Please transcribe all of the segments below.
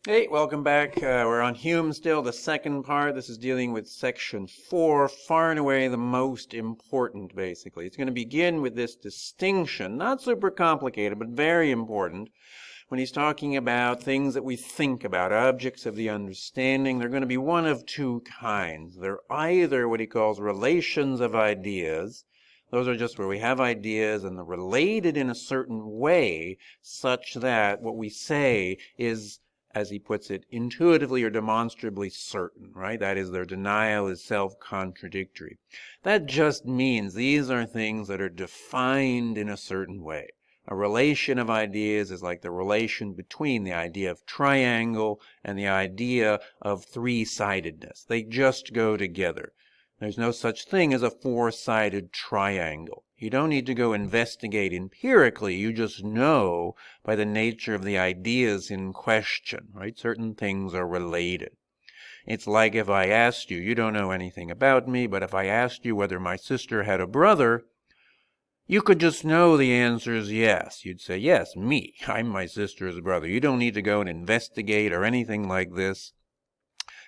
Hey, welcome back. We're on Hume still, the second part. This is dealing with section 4, far and away the most important, basically. It's going to begin with this distinction, not super complicated, but very important. When he's talking about things that we think about, objects of the understanding, they're going to be one of two kinds. They're either what he calls relations of ideas. Those are just where we have ideas and they're related in a certain way such that what we say is, as he puts it, intuitively or demonstrably certain, right? That is, their denial is self-contradictory. That just means these are things that are defined in a certain way. A relation of ideas is like the relation between the idea of triangle and the idea of three-sidedness. They just go together. There's no such thing as a four-sided triangle. You don't need to go investigate empirically. You just know by the nature of the ideas in question, right? Certain things are related. It's like if I asked you, you don't know anything about me, but if I asked you whether my sister had a brother, you could just know the answer is yes. You'd say, yes, me. I'm my sister's brother. You don't need to go and investigate or anything like this.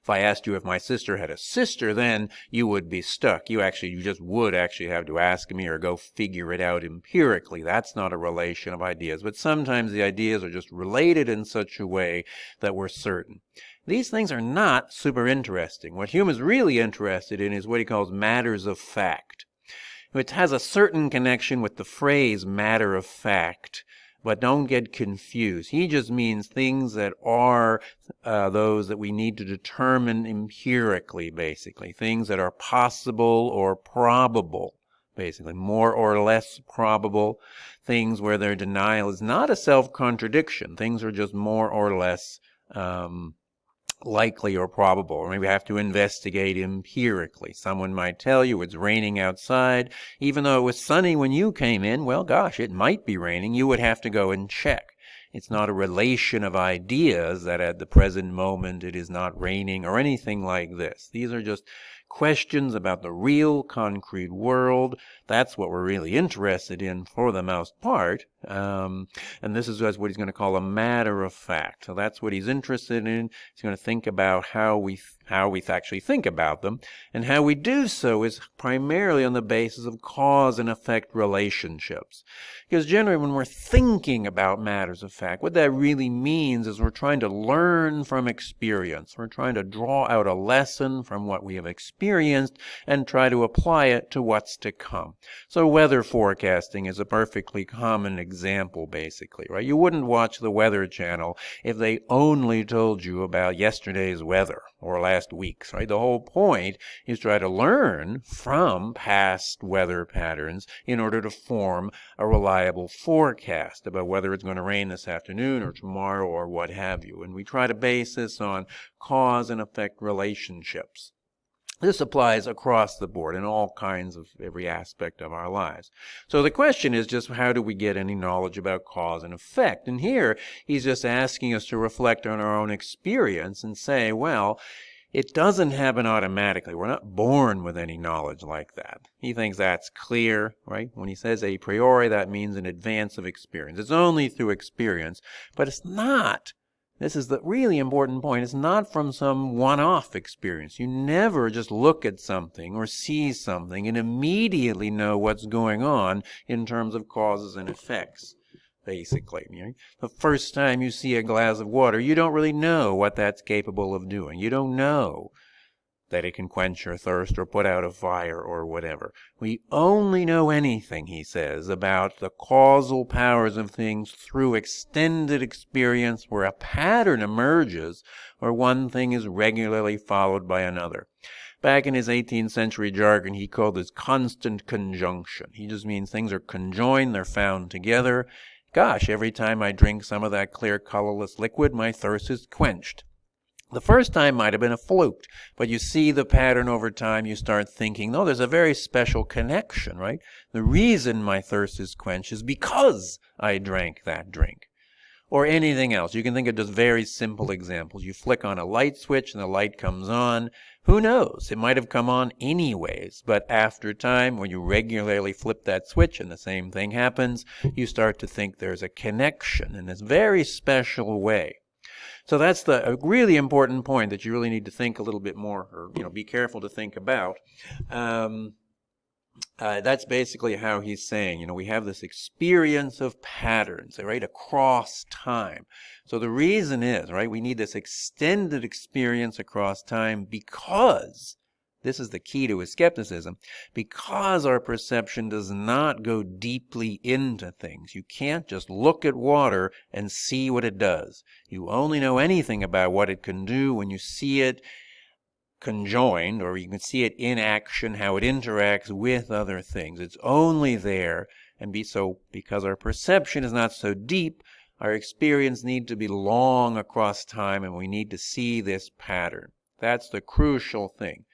If I asked you if my sister had a sister, then you would be stuck. You just would actually have to ask me or go figure it out empirically. That's not a relation of ideas. But sometimes the ideas are just related in such a way that we're certain. These things are not super interesting. What Hume is really interested in is what he calls matters of fact. It has a certain connection with the phrase matter of fact, but don't get confused. He just means things that are those that we need to determine empirically, basically. Things that are possible or probable, basically. More or less probable. Things where their denial is not a self-contradiction. Things are just more or less likely or probable, or maybe we have to investigate empirically. Someone might tell you it's raining outside, even though it was sunny when you came in. Well, gosh, it might be raining. You would have to go and check. It's not a relation of ideas that at the present moment it is not raining or anything like this. These are just questions about the real concrete world. That's what we're really interested in for the most part. And this is what he's going to call a matter of fact. So that's what he's interested in. He's going to think about how we actually think about them. And how we do so is primarily on the basis of cause and effect relationships. Because generally when we're thinking about matters of fact, what that really means is we're trying to learn from experience. We're trying to draw out a lesson from what we have experienced and try to apply it to what's to come. So weather forecasting is a perfectly common example, basically, right? You wouldn't watch the Weather Channel if they only told you about yesterday's weather or last week's, right? The whole point is try to learn from past weather patterns in order to form a reliable forecast about whether it's going to rain this afternoon or tomorrow or what have you. And we try to base this on cause and effect relationships. This applies across the board in all kinds of every aspect of our lives. So the question is just how do we get any knowledge about cause and effect? And here he's just asking us to reflect on our own experience and say, well, it doesn't happen automatically. We're not born with any knowledge like that. He thinks that's clear, right? When he says a priori, that means in advance of experience. It's only through experience, but it's not. This is the really important point. It's not from some one-off experience. You never just look at something or see something and immediately know what's going on in terms of causes and effects, basically. The first time you see a glass of water, you don't really know what that's capable of doing. You don't know that it can quench your thirst or put out a fire or whatever. We only know anything, he says, about the causal powers of things through extended experience where a pattern emerges where one thing is regularly followed by another. Back in his 18th century jargon, he called this constant conjunction. He just means things are conjoined, they're found together. Gosh, every time I drink some of that clear, colorless liquid, my thirst is quenched. The first time might have been a fluke, but you see the pattern over time, you start thinking, no, there's a very special connection, right? The reason my thirst is quenched is because I drank that drink. Or anything else. You can think of just very simple examples. You flick on a light switch and the light comes on. Who knows? It might have come on anyways, but after time, when you regularly flip that switch and the same thing happens, you start to think there's a connection in this very special way. So that's a really important point that you really need to think a little bit more, or be careful to think about. That's basically how he's saying, we have this experience of patterns, right, across time. So the reason is, right, we need this extended experience across time because, this is the key to his skepticism, because our perception does not go deeply into things. You can't just look at water and see what it does. You only know anything about what it can do when you see it conjoined, or you can see it in action, how it interacts with other things. It's only there, and because our perception is not so deep, our experience needs to be long across time, and we need to see this pattern. That's the crucial thing.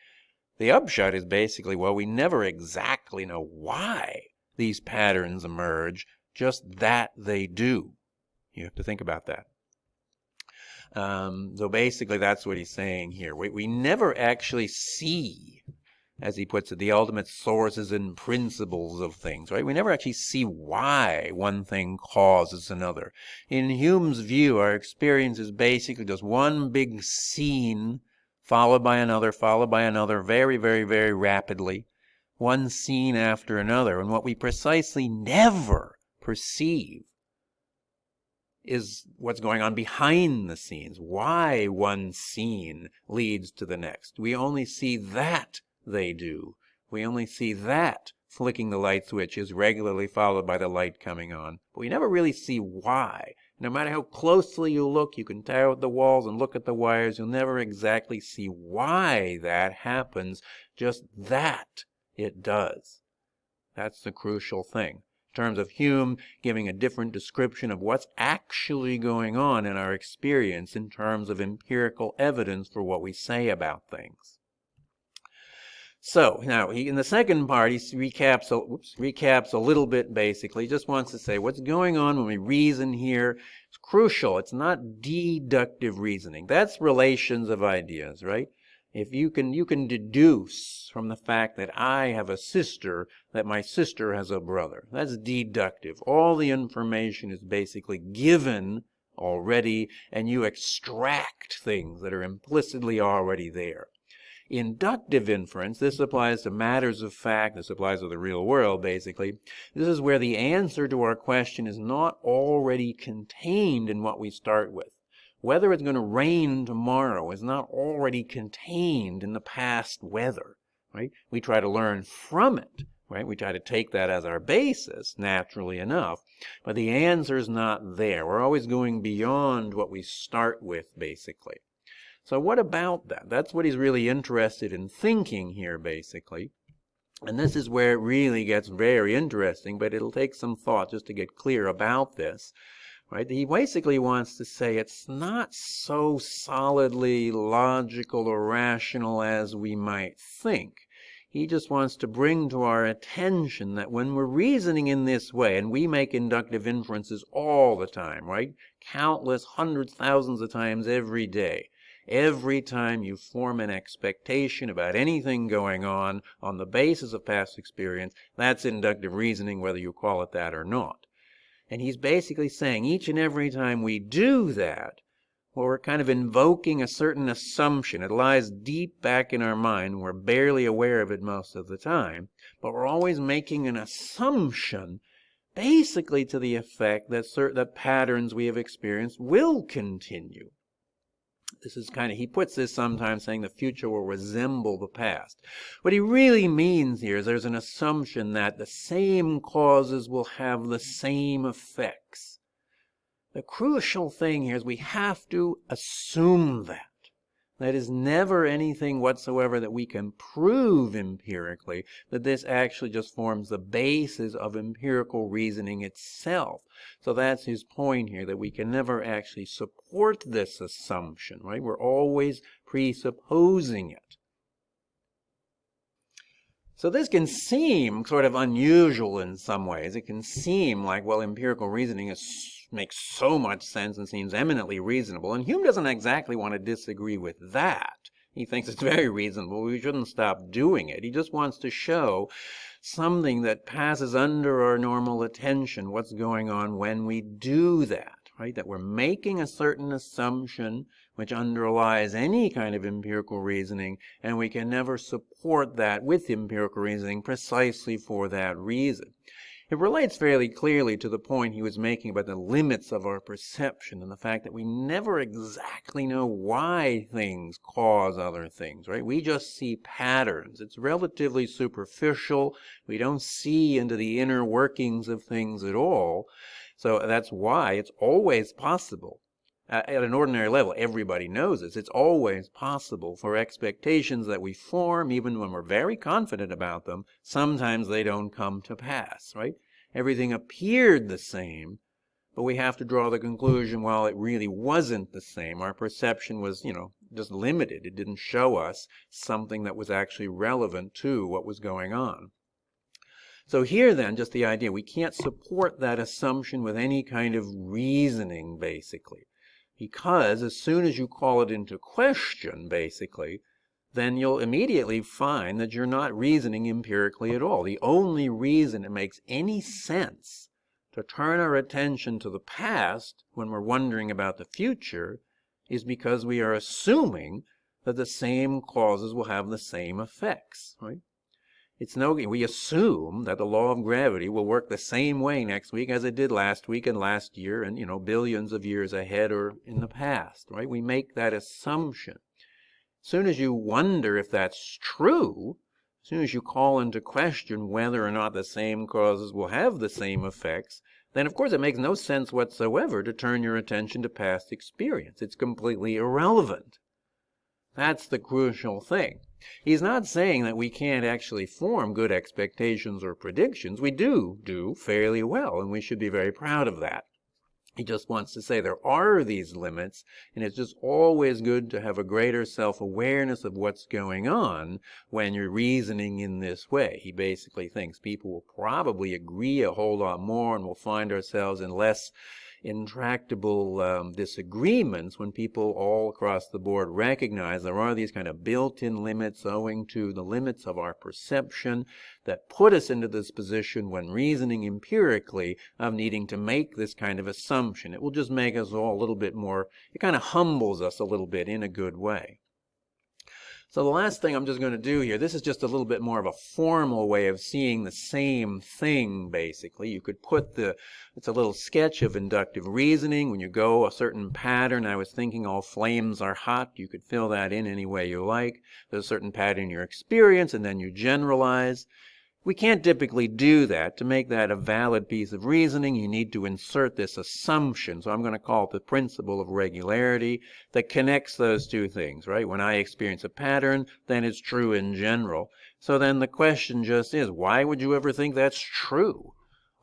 The upshot is basically, we never exactly know why these patterns emerge, just that they do. You have to think about that. So basically that's what he's saying here. We never actually see, as he puts it, the ultimate sources and principles of things, right? We never actually see why one thing causes another. In Hume's view, our experience is basically just one big scene followed by another, very, very, very rapidly, one scene after another. And what we precisely never perceive is what's going on behind the scenes, why one scene leads to the next. We only see that they do. We only see that flicking the light switch is regularly followed by the light coming on. But we never really see why. No matter how closely you look, you can tear out the walls and look at the wires, you'll never exactly see why that happens, just that it does. That's the crucial thing. In terms of Hume giving a different description of what's actually going on in our experience in terms of empirical evidence for what we say about things. So now in the second part, he recaps a little bit basically. He just wants to say what's going on when we reason here is crucial. It's not deductive reasoning. That's relations of ideas, right? If you can deduce from the fact that I have a sister that my sister has a brother. That's deductive. All the information is basically given already, and you extract things that are implicitly already there. Inductive inference, this applies to matters of fact, this applies to the real world basically. This is where the answer to our question is not already contained in what we start with. Whether it's going to rain tomorrow is not already contained in the past weather, right? We try to learn from it, right? We try to take that as our basis, naturally enough, but the answer is not there. We're always going beyond what we start with, basically. So what about that? That's what he's really interested in thinking here, basically. And this is where it really gets very interesting, but it'll take some thought just to get clear about this. Right? He basically wants to say it's not so solidly logical or rational as we might think. He just wants to bring to our attention that when we're reasoning in this way, and we make inductive inferences all the time, right? Countless hundreds, thousands of times every day. Every time you form an expectation about anything going on the basis of past experience, that's inductive reasoning, whether you call it that or not. And he's basically saying each and every time we do that, we're kind of invoking a certain assumption. It lies deep back in our mind. We're barely aware of it most of the time. But we're always making an assumption basically to the effect that patterns we have experienced will continue. This is he puts this sometimes saying the future will resemble the past. What he really means here is there's an assumption that the same causes will have the same effects. The crucial thing here is we have to assume that. That is never anything whatsoever that we can prove empirically, that this actually just forms the basis of empirical reasoning itself. So that's his point here, that we can never actually support this assumption, right? We're always presupposing it. So this can seem sort of unusual in some ways. It can seem like, well, empirical reasoning makes so much sense and seems eminently reasonable. And Hume doesn't exactly want to disagree with that. He thinks it's very reasonable. We shouldn't stop doing it. He just wants to show something that passes under our normal attention, what's going on when we do that. right? That we're making a certain assumption which underlies any kind of empirical reasoning, and we can never support that with empirical reasoning precisely for that reason. It relates fairly clearly to the point he was making about the limits of our perception and the fact that we never exactly know why things cause other things, right? We just see patterns. It's relatively superficial. We don't see into the inner workings of things at all. So that's why it's always possible. At an ordinary level, everybody knows this. It's always possible for expectations that we form, even when we're very confident about them, sometimes they don't come to pass, right? Everything appeared the same, but we have to draw the conclusion, well, it really wasn't the same. Our perception was, just limited. It didn't show us something that was actually relevant to what was going on. So here then, just the idea, we can't support that assumption with any kind of reasoning, basically. Because as soon as you call it into question, basically, then you'll immediately find that you're not reasoning empirically at all. The only reason it makes any sense to turn our attention to the past when we're wondering about the future is because we are assuming that the same causes will have the same effects, right? We assume that the law of gravity will work the same way next week as it did last week and last year and, billions of years ahead or in the past, right? We make that assumption. As soon as you wonder if that's true, as soon as you call into question whether or not the same causes will have the same effects, then of course it makes no sense whatsoever to turn your attention to past experience. It's completely irrelevant. That's the crucial thing. He's not saying that we can't actually form good expectations or predictions. We do fairly well, and we should be very proud of that. He just wants to say there are these limits, and it's just always good to have a greater self-awareness of what's going on when you're reasoning in this way. He basically thinks people will probably agree a whole lot more, and we'll find ourselves in less intractable disagreements when people all across the board recognize there are these kind of built-in limits owing to the limits of our perception that put us into this position when reasoning empirically of needing to make this kind of assumption. It will just make us all a little bit more, it kind of humbles us a little bit in a good way. So the last thing I'm just going to do here, this is just a little bit more of a formal way of seeing the same thing, basically. You could put it's a little sketch of inductive reasoning. When you go a certain pattern, I was thinking all flames are hot. You could fill that in any way you like. There's a certain pattern in your experience, and then you generalize. We can't typically do that. To make that a valid piece of reasoning, you need to insert this assumption. So I'm going to call it the principle of regularity that connects those two things, right? When I experience a pattern, then it's true in general. So then the question just is, why would you ever think that's true?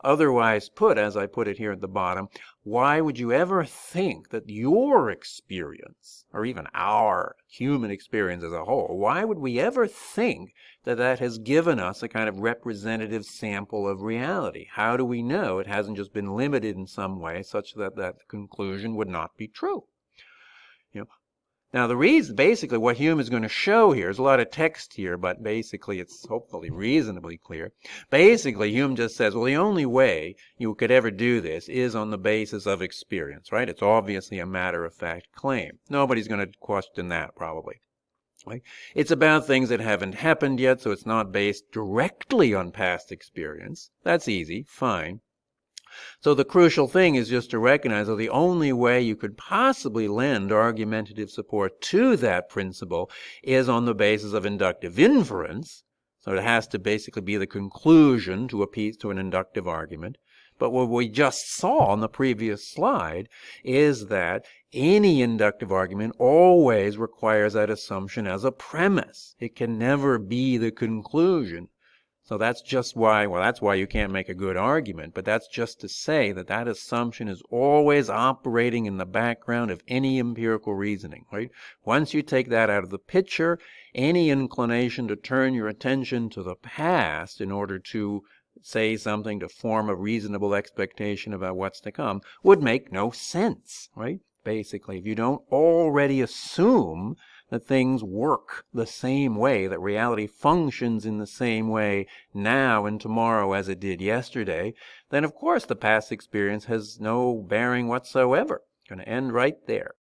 Otherwise put, as I put it here at the bottom, why would you ever think that your experience, or even our human experience as a whole, why would we ever think that that has given us a kind of representative sample of reality? How do we know it hasn't just been limited in some way such that that conclusion would not be true? Now, the reason, basically, what Hume is going to show here, there's a lot of text here, but basically it's hopefully reasonably clear. Basically, Hume just says, well, the only way you could ever do this is on the basis of experience, right? It's obviously a matter-of-fact claim. Nobody's going to question that, probably. Right? It's about things that haven't happened yet, so it's not based directly on past experience. That's easy, fine. So the crucial thing is just to recognize that the only way you could possibly lend argumentative support to that principle is on the basis of inductive inference. So it has to basically be the conclusion to an inductive argument. But what we just saw on the previous slide is that any inductive argument always requires that assumption as a premise. It can never be the conclusion. So that's just why, that's why you can't make a good argument, but that's just to say that that assumption is always operating in the background of any empirical reasoning, right? Once you take that out of the picture, any inclination to turn your attention to the past in order to say something, to form a reasonable expectation about what's to come, would make no sense, right? basically. If you don't already assume that things work the same way, that reality functions in the same way now and tomorrow as it did yesterday, then of course the past experience has no bearing whatsoever. It's going to end right there.